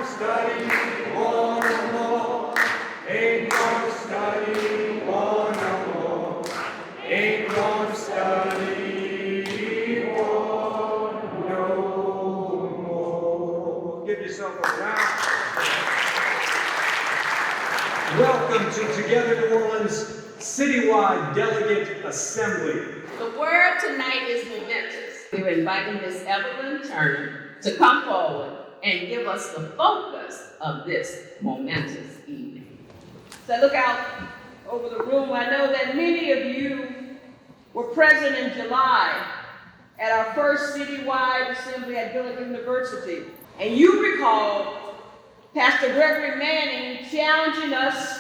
study war no more. Ain't gonna study war no more. Ain't gonna study war no more. Give yourself a round. Welcome to Together New Orleans Citywide Delegate Assembly. The word tonight is momentous. We're inviting Ms. Evelyn Turner to come forward and give us the focus of this momentous evening. So look out over the room. I know that many of you were present in July at our first citywide assembly at Dillard University. And you recall Pastor Gregory Manning challenging us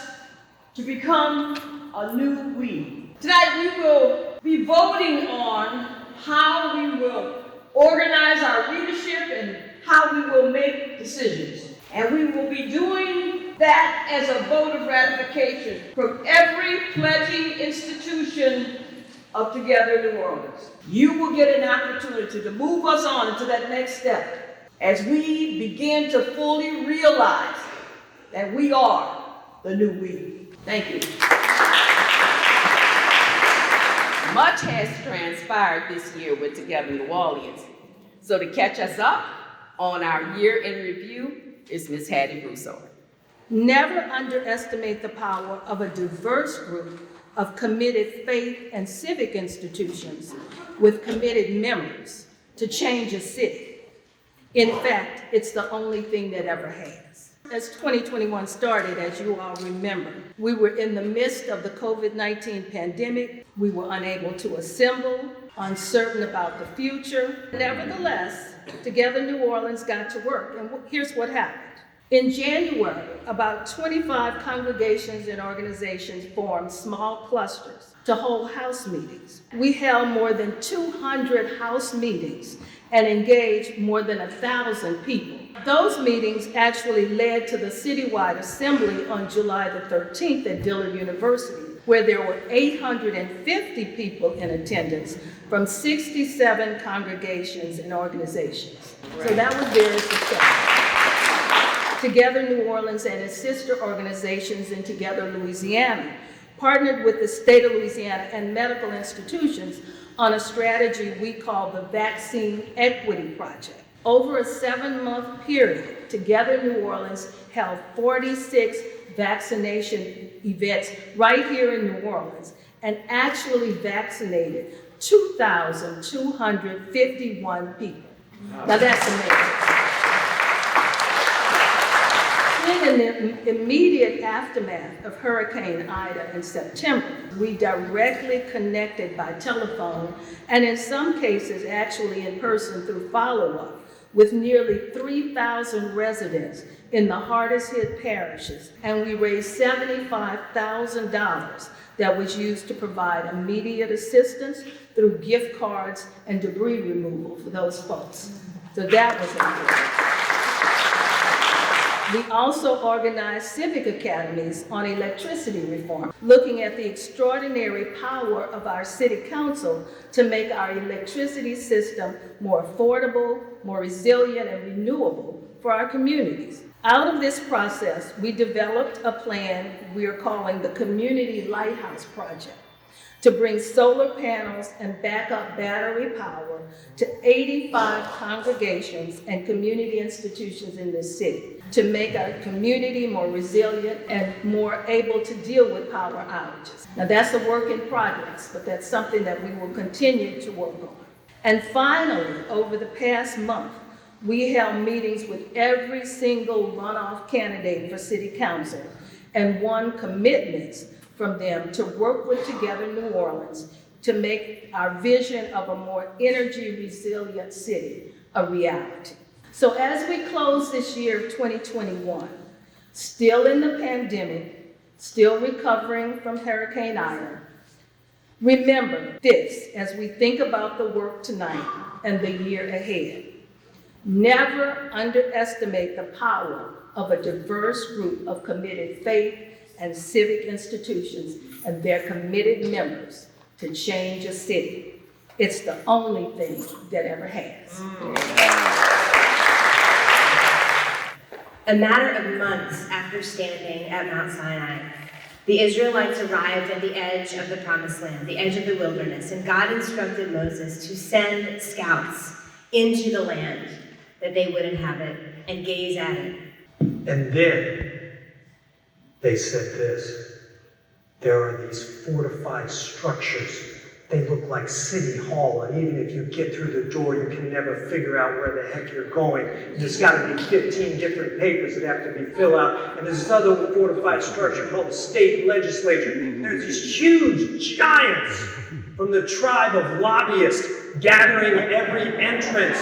to become a new we. Tonight we will be voting on how we will organize our leadership and how we will make decisions. And we will be doing that as a vote of ratification from every pledging institution of Together New Orleans. You will get an opportunity to move us on to that next step as we begin to fully realize that we are the new we. Thank you. Much has transpired this year with Together New Orleans. So to catch us up on our year in review is Ms. Hattie Brousseau. Never underestimate the power of a diverse group of committed faith and civic institutions with committed members to change a city. In fact, it's the only thing that ever has. As 2021 started, as you all remember, we were in the midst of the COVID-19 pandemic. We were unable to assemble, uncertain about the future. Nevertheless, Together New Orleans got to work, and here's what happened. In January, about 25 congregations and organizations formed small clusters to hold house meetings. We held more than 200 house meetings and engaged more than 1,000 people. Those meetings actually led to the citywide assembly on July the 13th at Dillard University, where there were 850 people in attendance from 67 congregations and organizations. So that was very successful. Together New Orleans and its sister organizations in Together Louisiana partnered with the state of Louisiana and medical institutions on a strategy we call the Vaccine Equity Project. Over a 7-month period, Together New Orleans held 46 vaccination events right here in New Orleans and actually vaccinated 2,251 people. Now that's amazing. In the immediate aftermath of Hurricane Ida in September, we directly connected by telephone and in some cases actually in person through follow-up with nearly 3,000 residents in the hardest hit parishes, and we raised $75,000 that was used to provide immediate assistance through gift cards and debris removal for those folks. So that was important. We also organized civic academies on electricity reform, looking at the extraordinary power of our city council to make our electricity system more affordable, more resilient, and renewable for our communities. Out of this process, we developed a plan we are calling the Community Lighthouse Project to bring solar panels and backup battery power to 85 congregations and community institutions in this city to make our community more resilient and more able to deal with power outages. Now that's a work in progress, but that's something that we will continue to work on. And finally, over the past month, we held meetings with every single runoff candidate for city council and won commitments from them to work with Together New Orleans to make our vision of a more energy resilient city a reality. So as we close this year of 2021, still in the pandemic, still recovering from Hurricane Ida, remember this as we think about the work tonight and the year ahead. Never underestimate the power of a diverse group of committed faith and civic institutions and their committed members to change a city. It's the only thing that ever has. A matter of months after standing at Mount Sinai, the Israelites arrived at the edge of the Promised Land, the edge of the wilderness, and God instructed Moses to send scouts into the land that they would inhabit and gaze at it. And then they said this: there are these fortified structures. They look like City Hall, and even if you get through the door, you can never figure out where the heck you're going. And there's got to be 15 different papers that have to be filled out. And there's this other fortified structure called the state legislature. There's these huge giants from the tribe of lobbyists gathering at every entrance.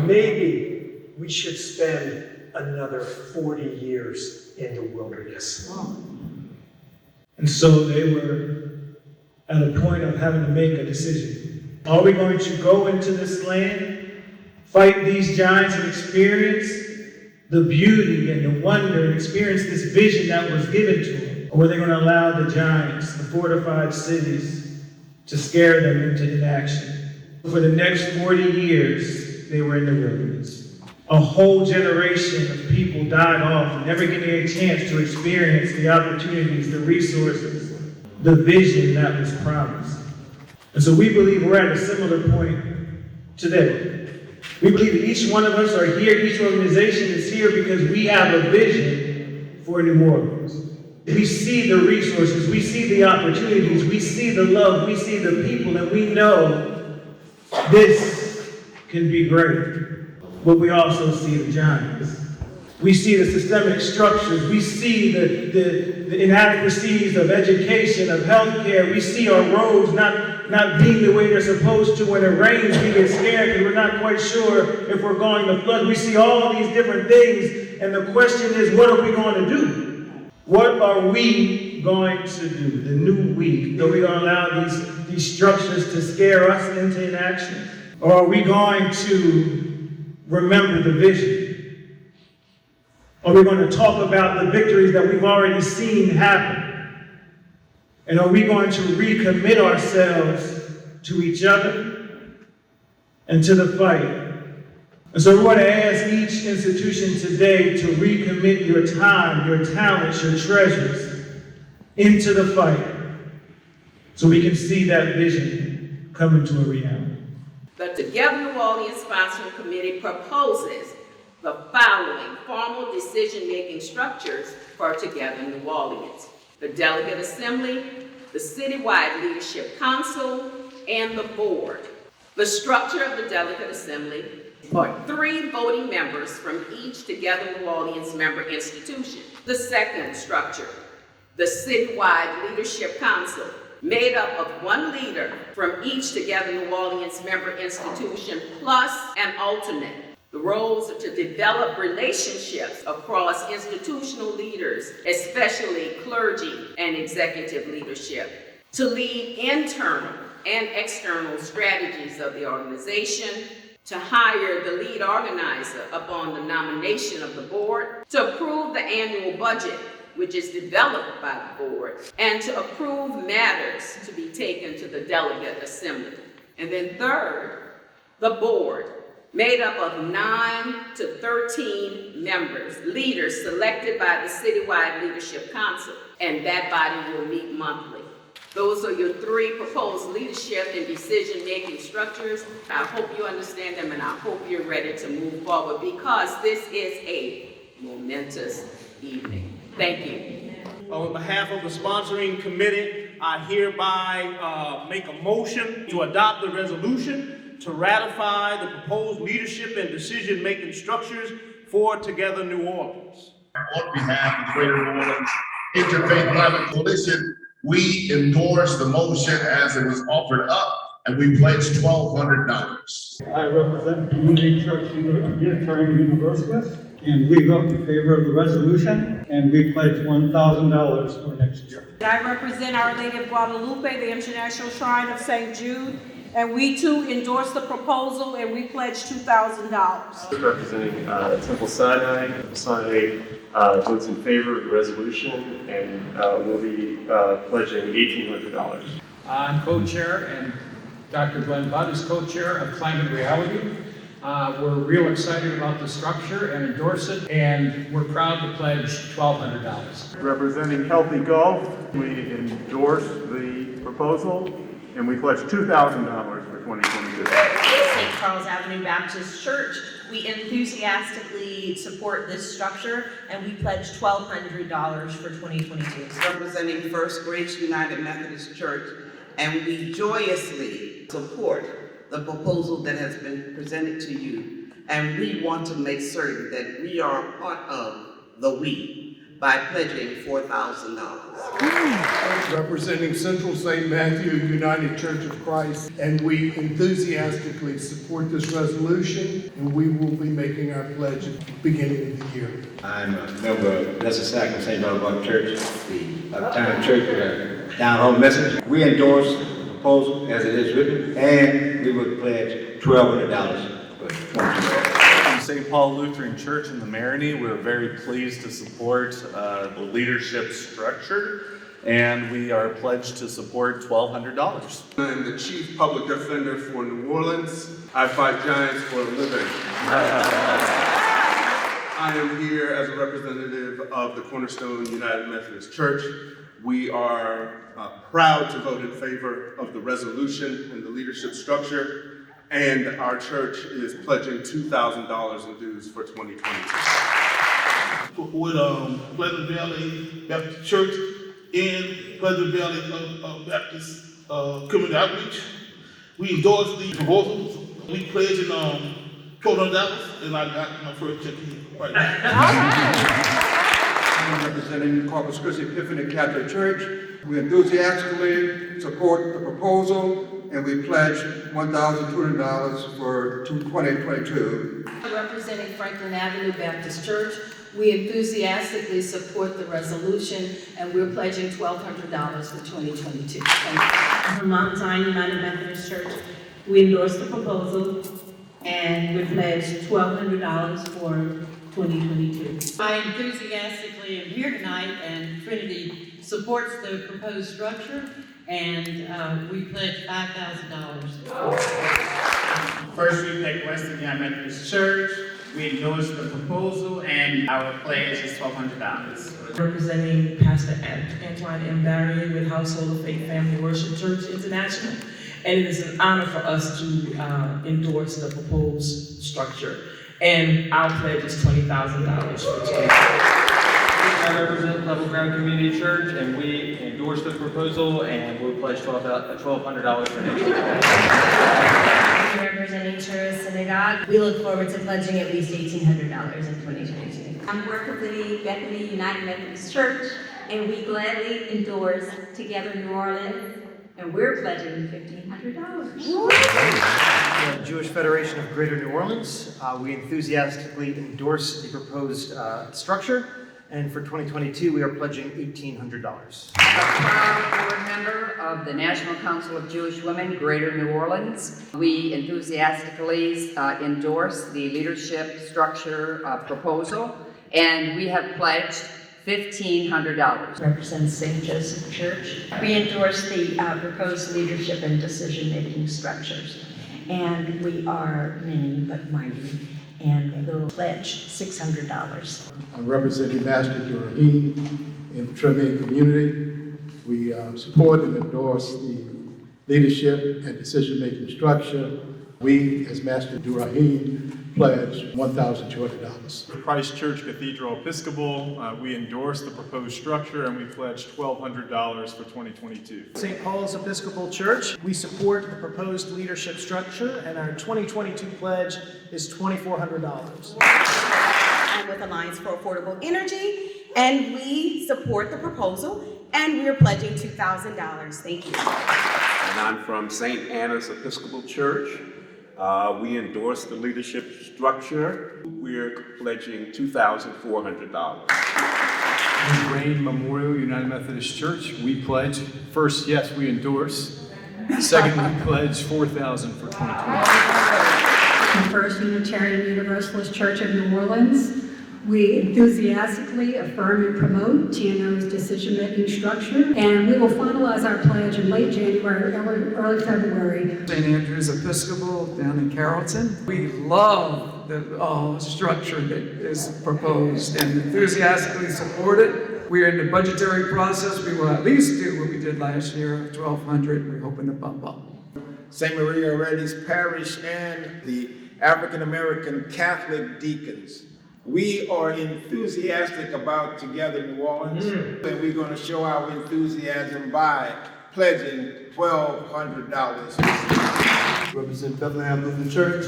Maybe we should spend another 40 years in the wilderness. And so they were at a point of having to make a decision. Are we going to go into this land, fight these giants and experience the beauty and the wonder and experience this vision that was given to them? Or were they going to allow the giants, the fortified cities, to scare them into inaction? For the next 40 years, they were in the wilderness. A whole generation of people died off, never getting a chance to experience the opportunities, the resources, the vision that was promised. And so we believe we're at a similar point today. We believe that each one of us are here, each organization is here because we have a vision for New Orleans. We see the resources, we see the opportunities, we see the love, we see the people, and we know this can be great. But we also see the giants. We see the systemic structures. We see the inadequacies of education, of healthcare. We see our roads not being the way they're supposed to. When it rains, we get scared because we're not quite sure if we're going to flood. We see all of these different things, and the question is, what are we going to do? What are we going to do? The new week. Are we going to allow these structures to scare us into inaction? Or are we going to remember the vision? Are we going to talk about the victories that we've already seen happen? And are we going to recommit ourselves to each other and to the fight? And so we want to ask each institution today to recommit your time, your talents, your treasures into the fight so we can see that vision come into a reality. The Together New Orleans Sponsoring Committee proposes the following formal decision-making structures for Together New Orleans: the Delegate Assembly, the Citywide Leadership Council, and the Board. The structure of the Delegate Assembly are 3 voting members from each Together New Orleans member institution. The second structure, the Citywide Leadership Council, made up of 1 leader from each Together New Orleans member institution plus an alternate. The roles are to develop relationships across institutional leaders, especially clergy and executive leadership, to lead internal and external strategies of the organization, to hire the lead organizer upon the nomination of the board, to approve the annual budget, which is developed by the board, and to approve matters to be taken to the Delegate Assembly. And then third, the board, made up of 9 to 13 members, leaders selected by the Citywide Leadership Council, and that body will meet monthly. Those are your 3 proposed leadership and decision-making structures. I hope you understand them, and I hope you're ready to move forward because this is a momentous evening. Thank you. On behalf of the sponsoring committee, I hereby make a motion to adopt the resolution to ratify the proposed leadership and decision-making structures for Together New Orleans. On behalf of Greater New Orleans Interfaith Climate Coalition, we endorse the motion as it was offered up, and we pledge $1,200. I represent Community Church Unitarian Universalist, and we vote in favor of the resolution, and we pledge $1,000 for next year. I represent Our Lady of Guadalupe, the International Shrine of St. Jude, and we too endorse the proposal, and we pledge $2,000. Representing Temple Sinai. Temple Sinai votes in favor of the resolution, and will be pledging $1,800. I'm co-chair, and Dr. Glenn Budd is co-chair of Climate Reality. We're real excited about the structure and endorse it, and we're proud to pledge $1,200. Representing Healthy Gulf, we endorse the proposal, and we pledge $2,000 for 2022. St. Charles Avenue Baptist Church, we enthusiastically support this structure, and we pledge $1,200 for 2022. Representing First Grace United Methodist Church, and we joyously support the proposal that has been presented to you. And we want to make certain that we are a part of the we by pledging $4,000. Representing Central St. Matthew United Church of Christ, and we enthusiastically support this resolution, and we will be making our pledge at the beginning of the year. I'm a member of Blessed Sacrament St. Barbara Church, the uptown church with a down-home message. We endorse the proposal as it is written, and we would pledge $1,200 for 2022. St. Paul Lutheran Church in the Marigny, we're very pleased to support the leadership structure, and we are pledged to support $1,200. I'm the Chief Public Defender for New Orleans. I fight giants for a living. I am here as a representative of the Cornerstone United Methodist Church. We are proud to vote in favor of the resolution and the leadership structure. And our church is pledging $2,000 in dues for 2022. With Pleasant Valley Baptist Church and Pleasant Valley Baptist Community Outreach, we endorse the proposals. We pledge in $1,200, and I got my first check in right now. I'm representing Corpus Christi Epiphany Catholic Church. We enthusiastically support the proposal, and we pledge $1,200 for 2022. Representing Franklin Avenue Baptist Church, we enthusiastically support the resolution, and we're pledging $1,200 for 2022. Thank you. From Mount Zion United Methodist Church, we endorse the proposal, and we pledge $1,200 for 2022. I enthusiastically am here tonight, and Trinity supports the proposed structure, and we pledge $5,000. First Republic West Indiana Methodist Church, we endorse the proposal, and our pledge is $1,200. Representing Pastor Antoine M. Barry with Household of Faith Family Worship Church International, and it is an honor for us to endorse the proposed structure. And our pledge is $20,000 for 2022. I represent Level Ground Community Church, and we endorse the proposal, and we'll pledge $1,200 for next year. Representing Church Synagogue, we look forward to pledging at least $1,800 in 2022. I'm representing Bethany United Methodist Church, and we gladly endorse Together New Orleans, and we're pledging $1,500. The Jewish Federation of Greater New Orleans, we enthusiastically endorse the proposed structure, and for 2022 we are pledging $1,800. I'm a proud board member of the National Council of Jewish Women, Greater New Orleans. We enthusiastically endorse the leadership structure proposal, and we have pledged $1,500. Represent St. Joseph Church. We endorse the proposed leadership and decision-making structures. And we are many but mighty, and we'll pledge $600. I'm representing Master Durahim in the Tremaine community. We support and endorse the leadership and decision-making structure. We, as Master Durahim, pledge $1,200. The Christ Church Cathedral Episcopal, we endorse the proposed structure, and we pledge $1,200 for 2022. St. Paul's Episcopal Church, we support the proposed leadership structure, and our 2022 pledge is $2,400. I'm with Alliance for Affordable Energy, and we support the proposal, and we're pledging $2,000. Thank you. And I'm from St. Anna's Episcopal Church. We endorse the leadership structure. We're pledging $2,400. Rain Memorial United Methodist Church, we pledge, first, yes, we endorse. Second, we pledge $4,000 for 2022. First Unitarian Universalist Church of New Orleans, We enthusiastically affirm and promote TNO's decision-making structure, and we will finalize our pledge in late January, early February. St. Andrew's Episcopal down in Carrollton. We love the structure that is proposed and enthusiastically support it. We are in the budgetary process. We will at least do what we did last year, 1,200. We're hoping to bump up. St. Maria Aurelis Parish and the African American Catholic Deacons. We are enthusiastic about Together New Orleans, and we're going to show our enthusiasm by pledging $1,200. Represent Bethlehem Lutheran Church.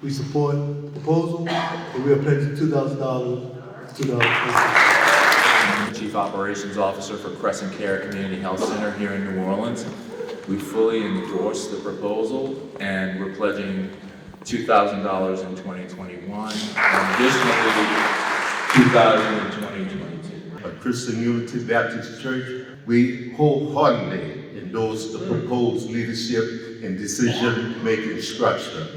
We support the proposal, and we are pledging $2,000 to I'm the Chief Operations Officer for Crescent Care Community Health Center here in New Orleans. We fully endorse the proposal, and we're pledging $2,000 in 2021, and additionally $2,000 in 2022. A Christian Unity Baptist Church, we wholeheartedly endorse the proposed leadership and decision-making structure.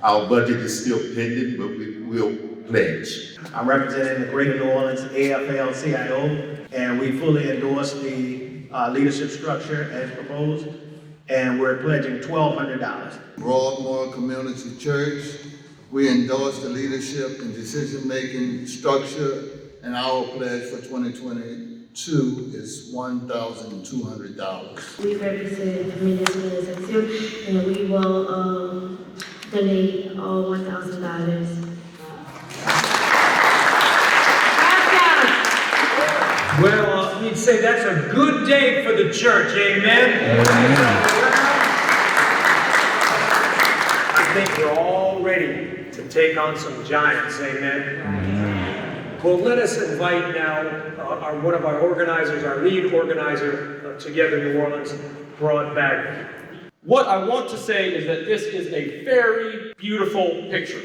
Our budget is still pending, but we will pledge. I'm representing the Greater New Orleans AFL-CIO, and we fully endorse the leadership structure as proposed, and we're pledging $1,200. Broadmoor Community Church, we endorse the leadership and decision-making structure, and our pledge for 2022 is $1,200. We represent Community Section, and we will donate all $1,000. Well, you'd say that's a good day for the church, amen? I think we're all ready to take on some giants, amen? Well, let us invite now one of our organizers, our lead organizer, Together New Orleans, Broad Bagby. What I want to say is that this is a very beautiful picture.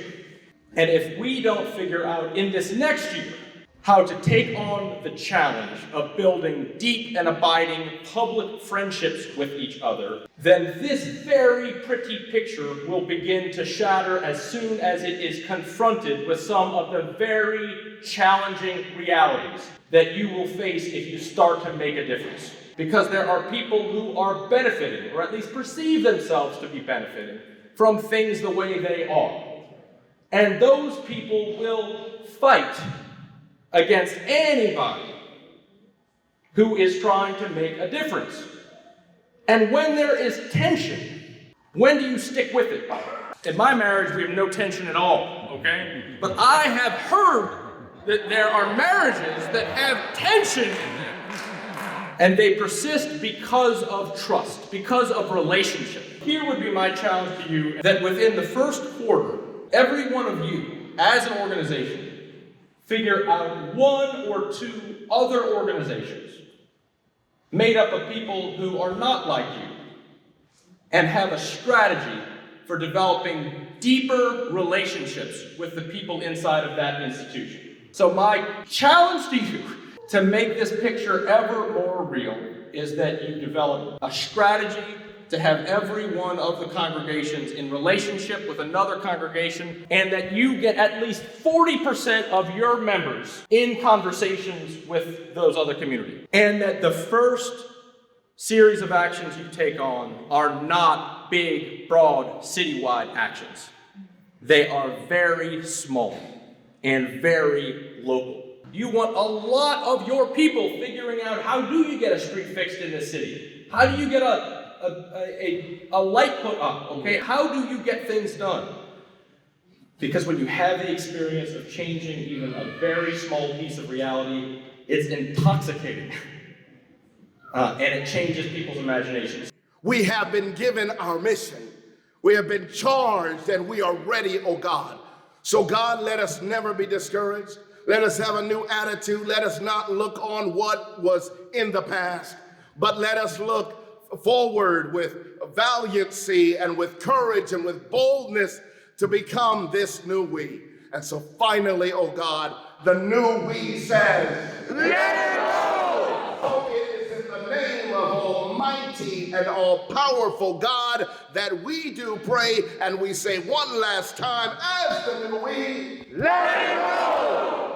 And if we don't figure out in this next year how to take on the challenge of building deep and abiding public friendships with each other, then this very pretty picture will begin to shatter as soon as it is confronted with some of the very challenging realities that you will face if you start to make a difference. Because there are people who are benefiting, or at least perceive themselves to be benefiting, from things the way they are. And those people will fight against anybody who is trying to make a difference. And when there is tension, when do you stick with it? In my marriage, we have no tension at all, okay? But I have heard that there are marriages that have tension in them. And they persist because of trust, because of relationship. Here would be my challenge to you, that within the first quarter, every one of you, as an organization, figure out one or two other organizations made up of people who are not like you and have a strategy for developing deeper relationships with the people inside of that institution. So my challenge to you to make this picture ever more real is that you develop a strategy to have every one of the congregations in relationship with another congregation, and that you get at least 40% of your members in conversations with those other communities. And that the first series of actions you take on are not big, broad, citywide actions. They are very small and very local. You want a lot of your people figuring out, how do you get a street fixed in this city? How do you get a light put up, okay? How do you get things done? Because when you have the experience of changing even a very small piece of reality, it's intoxicating. And it changes people's imaginations. We have been given our mission. We have been charged, and we are ready, oh God. So God, let us never be discouraged. Let us have a new attitude. Let us not look on what was in the past, but let us look forward with valiancy and with courage and with boldness to become this new we. And so finally, oh God, the new we says, let it go! Oh, it is in the name of Almighty and all-powerful God that we do pray, and we say one last time, as the new we, let it go!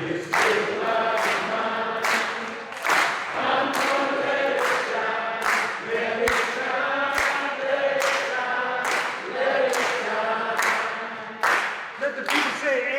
Let the people say